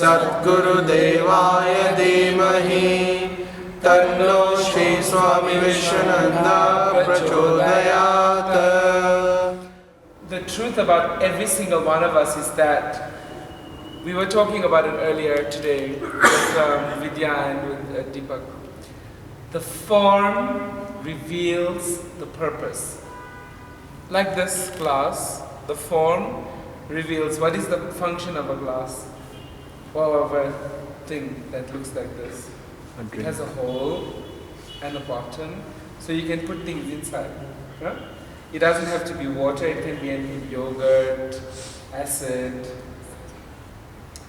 Satgurudevaya Dhimahi Tanno Shri Swami Vishwananda Prachodayat. The truth about every single one of us is that we were talking about it earlier today with Vidya and with Deepak. The form reveals the purpose. Like this glass, the form reveals what is the function of a glass or of a thing that looks like this. It has a hole and a bottom, so you can put things inside. Huh? It doesn't have to be water, it can be any yogurt, acid,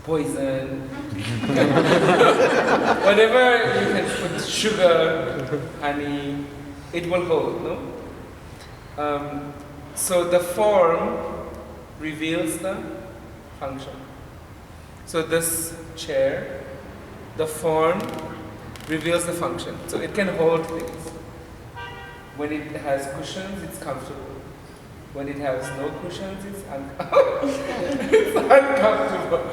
poison, whatever you can put, sugar, honey, it will hold, no? So the form reveals the function. So this chair, the form reveals the function. So it can hold things. When it has cushions, it's comfortable. When it has no cushions, it's uncomfortable.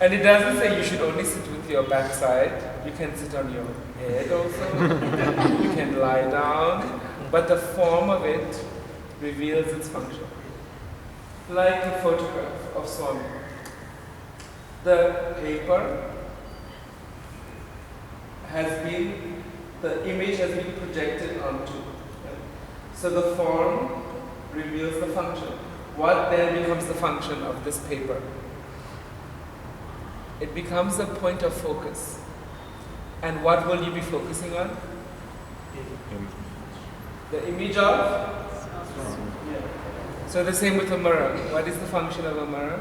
And it doesn't say you should only sit with your backside. You can sit on your head also. You can lie down. But the form of it reveals its function. Like a photograph of Swami. The paper the image has been projected onto. So the form reveals the function. What then becomes the function of this paper? It becomes a point of focus. And what will you be focusing on? The image of? Yeah. So the same with a mirror. What is the function of a mirror?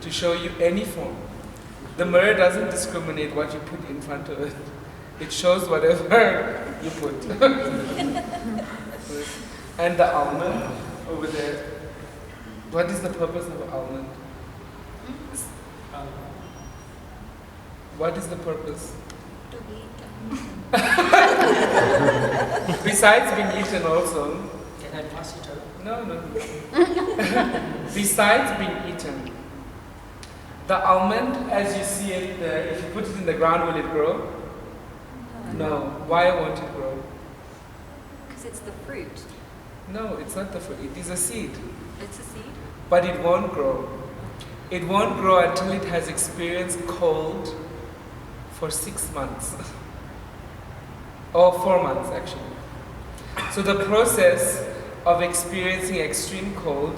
To show you any form. The mirror doesn't discriminate what you put in front of it. It shows whatever you put. And the almond over there. What is the purpose of an almond? What is the purpose? To be eaten. Besides being eaten also. Can I pass it on? No. Besides being eaten, the almond, as you see it there, if you put it in the ground, will it grow? No. Why won't it grow? Because it's the fruit. No, it's not the fruit. It is a seed. It's a seed? But it won't grow. It won't grow until it has experienced cold for 6 months. Or 4 months, actually. So the process of experiencing extreme cold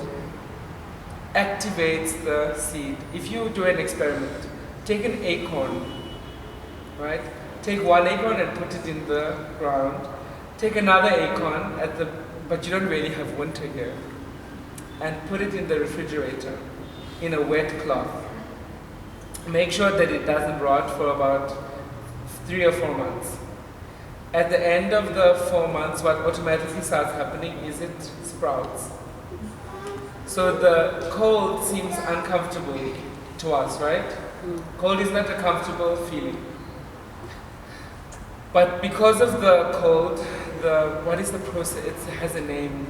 activates the seed. If you do an experiment, take an acorn, right? Take one acorn and put it in the ground. Take another acorn but you don't really have winter here, and put it in the refrigerator in a wet cloth. Make sure that it doesn't rot for about 3 or 4 months. At the end of the 4 months, what automatically starts happening is it sprouts. So the cold seems uncomfortable to us, right? Cold is not a comfortable feeling. But because of the cold, what is the process? It has a name.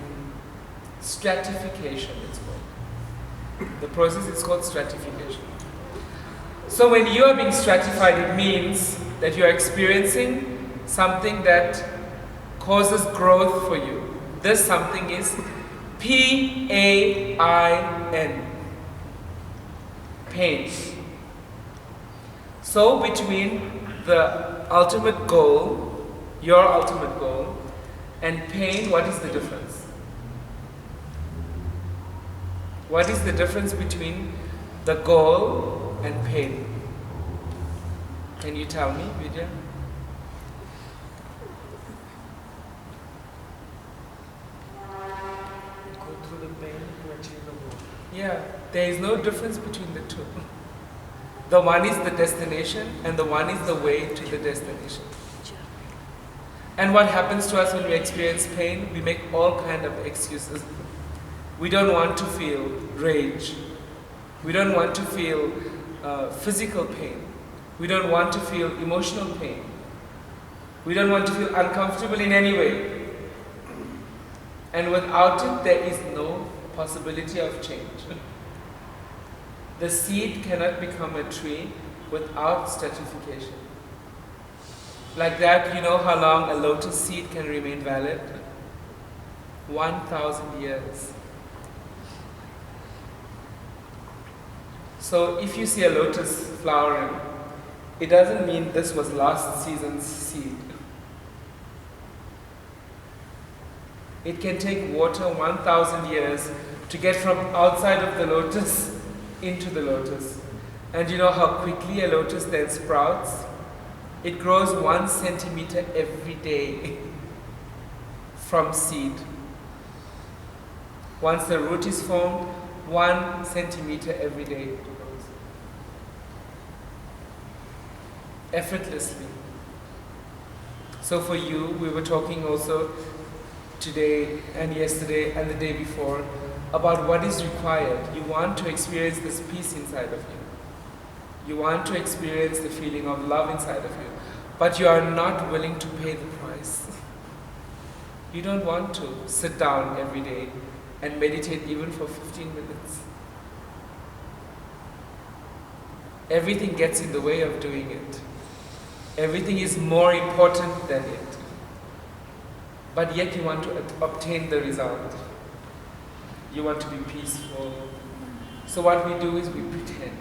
Stratification, it's called. The process is called stratification. So when you are being stratified, it means that you are experiencing something that causes growth for you. This something is P-A-I-N. Pain. So between the ultimate goal, your ultimate goal, and pain, what is the difference? What is the difference between the goal and pain? Can you tell me, Vidya? Go through the pain to achieve the goal. Yeah, there is no difference between the two. The one is the destination and the one is the way to the destination. And what happens to us when we experience pain? We make all kind of excuses. We don't want to feel rage. We don't want to feel physical pain. We don't want to feel emotional pain. We don't want to feel uncomfortable in any way. And without it, there is no possibility of change. The seed cannot become a tree without stratification. Like that, you know how long a lotus seed can remain valid? 1,000 years. So if you see a lotus flowering, it doesn't mean this was last season's seed. It can take water 1,000 years to get from outside of the lotus into the lotus. And you know how quickly a lotus then sprouts? It grows 1 centimeter every day from seed. Once the root is formed, 1 centimeter every day it grows. Effortlessly. So for you, we were talking also today and yesterday and the day before about what is required. You want to experience this peace inside of you. You want to experience the feeling of love inside of you, but you are not willing to pay the price. You don't want to sit down every day and meditate even for 15 minutes. Everything gets in the way of doing it. Everything is more important than it. But yet you want to obtain the result. You want to be peaceful. So what we do is we pretend.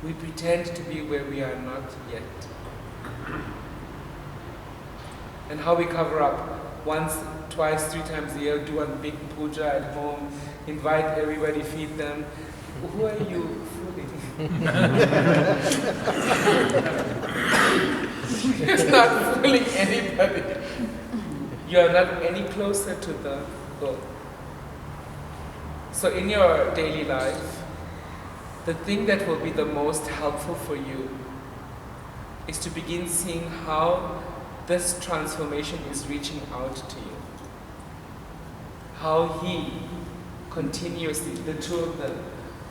We pretend to be where we are not yet. And how we cover up? Once, twice, 3 times a year, do a big puja at home, invite everybody, feed them. Who are you fooling? You're not fooling anybody. You are not any closer to the goal. So in your daily life, the thing that will be the most helpful for you is to begin seeing how this transformation is reaching out to you. How he continuously, the two of them,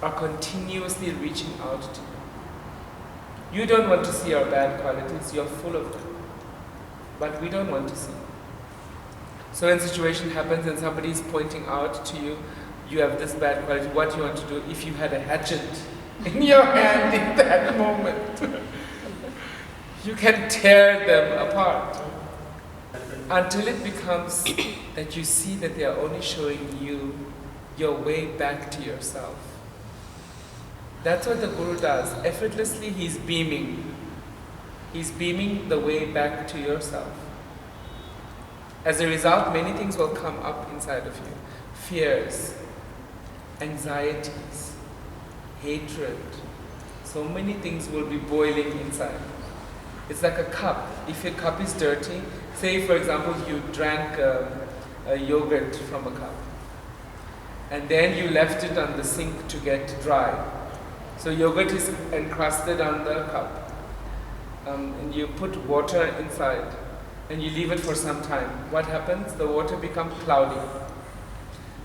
are continuously reaching out to you. You don't want to see our bad qualities, you're full of them. But we don't want to see. So when a situation happens and somebody is pointing out to you, you have this bad quality, what do you want to do? If you had a hatchet in your hand in that moment, you can tear them apart. Until it becomes that you see that they are only showing you your way back to yourself. That's what the Guru does. Effortlessly, he's beaming. He's beaming the way back to yourself. As a result, many things will come up inside of you. Fears, anxieties, hatred. So many things will be boiling inside. It's like a cup. If your cup is dirty, say for example you drank a yogurt from a cup and then you left it on the sink to get dry. So yogurt is encrusted on the cup and you put water inside and you leave it for some time. What happens? The water becomes cloudy.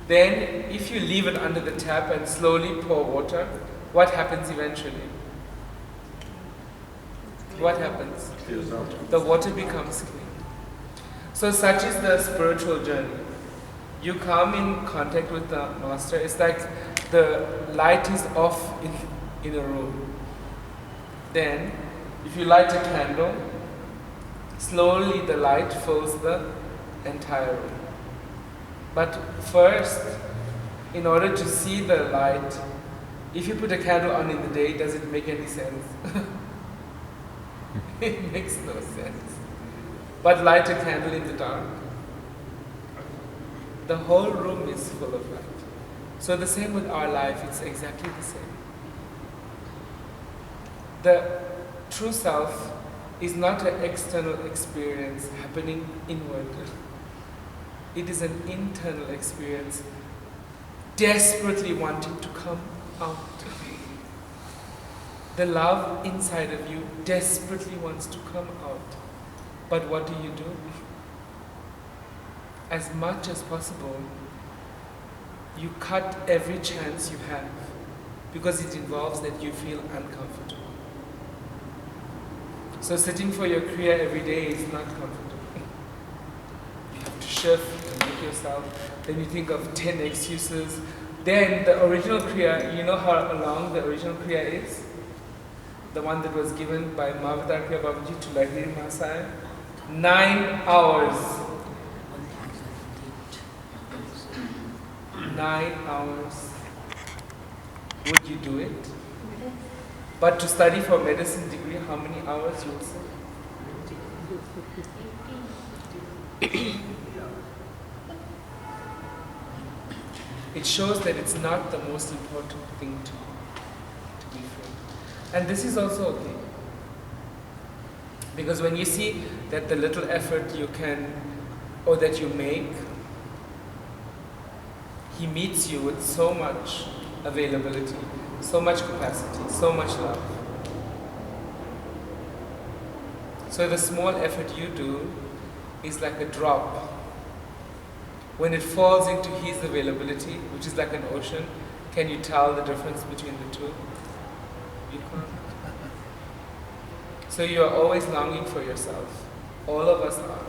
Then if you leave it under the tap and slowly pour water, what happens eventually? What happens? The water becomes clean. So such is the spiritual journey. You come in contact with the Master. It's like the light is off in a room. Then, if you light a candle, slowly the light fills the entire room. But first, in order to see the light, if you put a candle on in the day, does it make any sense? It makes no sense. But light a candle in the dark, the whole room is full of light. So the same with our life, it's exactly the same. The true self is not an external experience happening inward. It is an internal experience desperately wanting to come out. The love inside of you desperately wants to come out. But what do? As much as possible, you cut every chance you have because it involves that you feel uncomfortable. So sitting for your Kriya every day is not comfortable. You have to shift and make yourself. Then you think of 10 excuses. Then the original Kriya, you know how long the original Kriya is? The one that was given by Mahavatar Kriya Babaji to Lahiri Mahasaya? 9 hours. 9 hours. Would you do it? But to study for medicine degree, how many hours you will say? It shows that it's not the most important thing to be free. And this is also okay. Because when you see that the little effort you can, or that you make, he meets you with so much availability, so much capacity, so much love. So the small effort you do is like a drop. When it falls into his availability, which is like an ocean, can you tell the difference between the two? You can't. So you are always longing for yourself. All of us are.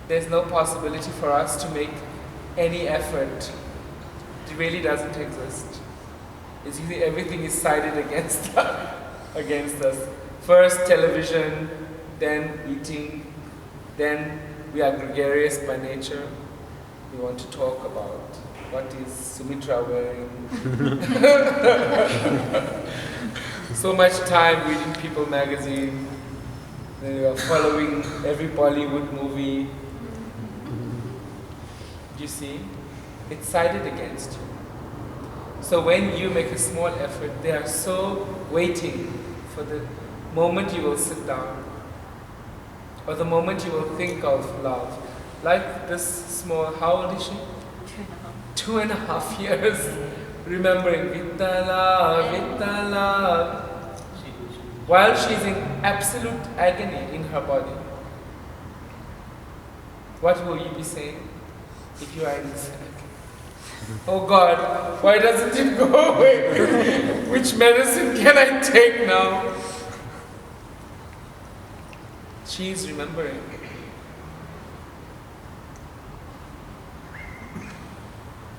There's no possibility for us to make any effort. It really doesn't exist. It's usually everything is sided against us. First television, then eating, then we are gregarious by nature. We want to talk about what is Sumitra wearing. So much time reading People magazine. Then we are following every Bollywood movie. You see? It's sided against you. So when you make a small effort, they are so waiting for the moment you will sit down, or the moment you will think of love. Like this small, how old is she? 2.5 years. Remembering Vittala, Vittala. While she's in absolute agony in her body. What will you be saying if you are in this agony? Oh God, why doesn't it go away? Which medicine can I take now? She's remembering.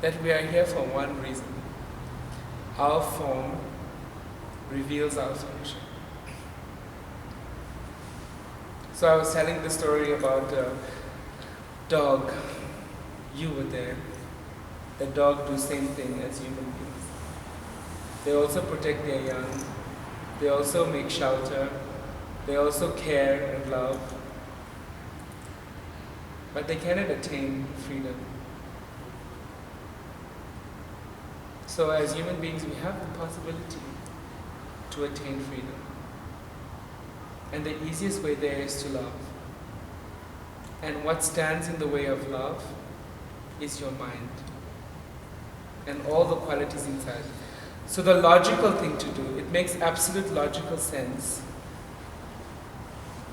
That we are here for one reason. Our form reveals our function. So I was telling the story about a dog. You were there. The dog do the same thing as human beings. They also protect their young. They also make shelter. They also care and love. But they cannot attain freedom. So as human beings, we have the possibility to attain freedom. And the easiest way there is to love. And what stands in the way of love is your mind. And all the qualities inside. So the logical thing to do, it makes absolute logical sense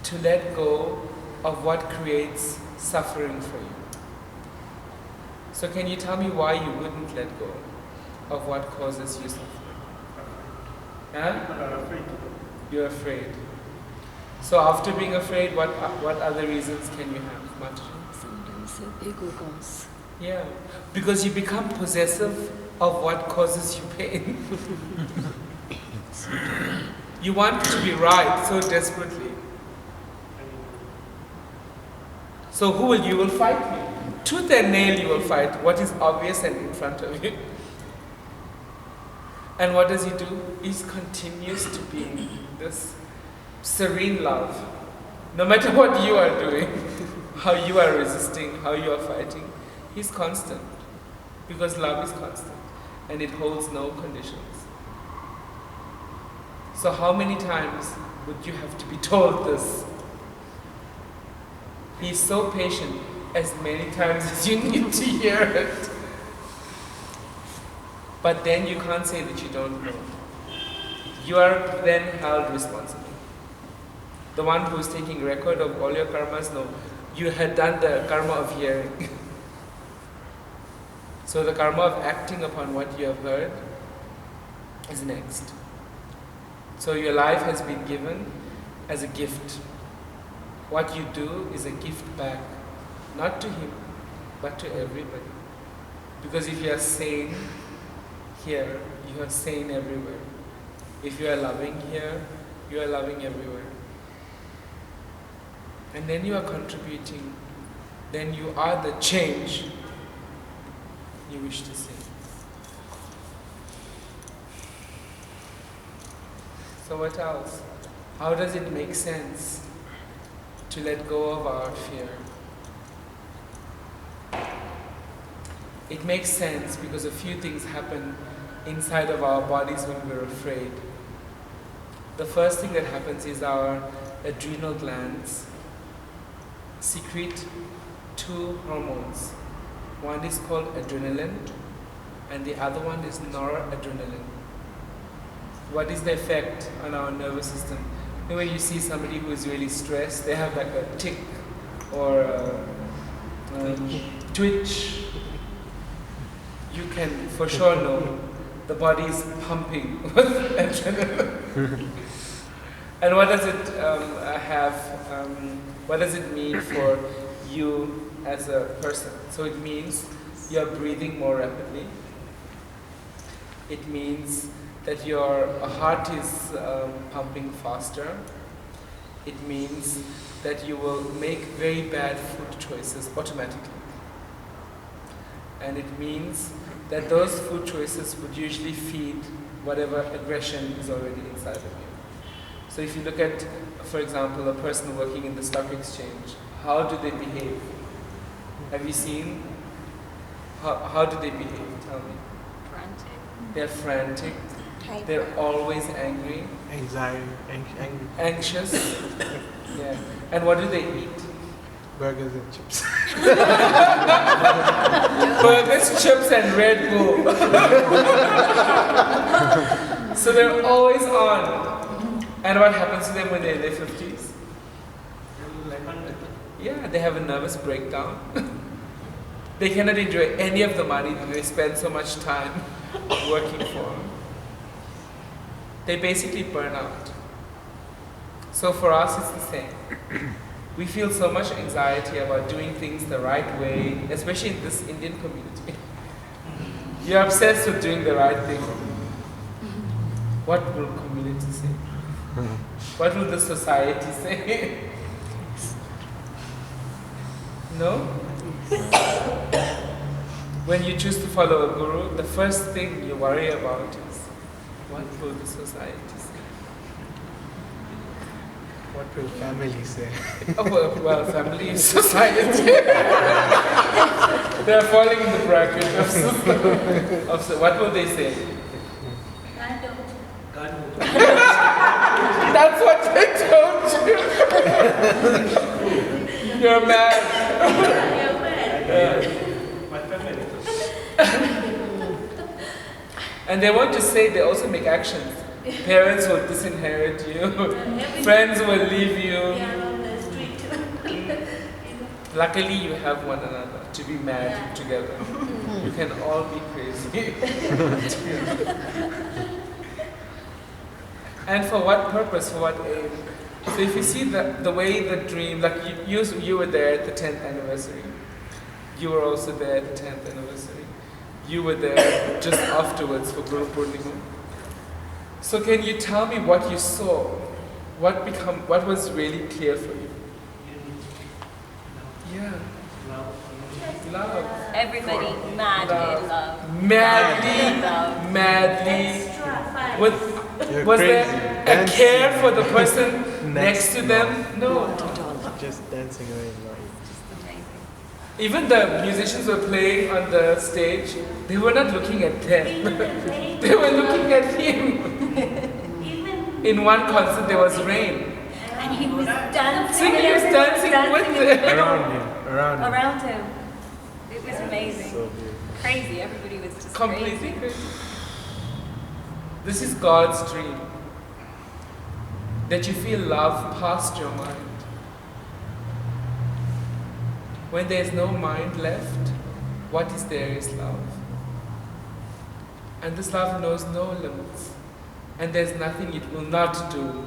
to let go of what creates suffering for you. So can you tell me why you wouldn't let go of what causes you suffering? Huh? You're afraid. So after being afraid, what other reasons can you have, Mataji? Sometimes ego comes. Yeah, because you become possessive of what causes you pain. You want to be right so desperately. So you will fight me. Tooth and nail you will fight what is obvious and in front of you. And what does he do? He continues to be this serene love. No matter what you are doing, how you are resisting, how you are fighting, he's constant. Because love is constant. And it holds no conditions. So how many times would you have to be told this? He's so patient as many times as you need to hear it. But then you can't say that you don't know. You are then held responsible. The one who is taking record of all your karmas, no. You had done the karma of hearing. So the karma of acting upon what you have heard is next. So your life has been given as a gift. What you do is a gift back, not to him, but to everybody. Because if you are sane here, you are sane everywhere. If you are loving here, you are loving everywhere. And then you are contributing. Then you are the change you wish to see. So what else? How does it make sense to let go of our fear? It makes sense because a few things happen inside of our bodies when we're afraid. The first thing that happens is our adrenal glands secrete two hormones. One is called adrenaline and the other one is noradrenaline. What is the effect on our nervous system? When you see somebody who is really stressed, they have like a tick or a twitch. You can for sure know the body is pumping with adrenaline. And what does it what does it mean for you as a person? So it means you're breathing more rapidly. It means that your heart is pumping faster. It means that you will make very bad food choices automatically. And it means that those food choices would usually feed whatever aggression is already inside of you. So if you look at, for example, a person working in the stock exchange, how do they behave? Have you seen? How do they behave? Tell me. Frantic. They're frantic. Hyper. They're always angry. Anxiety, angry. Anxious. Yeah. And what do they eat? Burgers and chips. Burgers, chips, and Red Bull. So they're always on. And what happens to them when they're in their 50s? Yeah, they have a nervous breakdown. They cannot enjoy any of the money that they spend so much time working for. They basically burn out. So for us, it's the same. We feel so much anxiety about doing things the right way, especially in this Indian community. You're obsessed with doing the right thing. What will community say? What will the society say? No? When you choose to follow a guru, the first thing you worry about is, what will the society say? What will family say? Oh, well, family is society. They're falling in the bracket of what will they say? That's what they told you. You're mad. And they want to say they also make actions. Parents will disinherit you. Friends will leave you. Luckily, you have one another to be mad together. You can all be crazy. And for what purpose? For what aim? So if you see the way the dream, like you were there at the 10th anniversary. You were also there at the 10th anniversary. You were there just afterwards for Guru Purnima. So can you tell me what you saw? What was really clear for you? Yeah. Love. Everybody madly in love. Madly. Was there a care for the person next to them? No. Just dancing away in life. Just amazing. Even the musicians were playing on the stage, they were not looking at them. They were looking at him. In one concert there was rain. And he was dancing. He was dancing with them. Around him. It was amazing. So beautiful. Crazy. Everybody was just Completely crazy. crazy. This is God's dream. That you feel love past your mind. When there is no mind left, what is there is love. And this love knows no limits. And there's nothing it will not do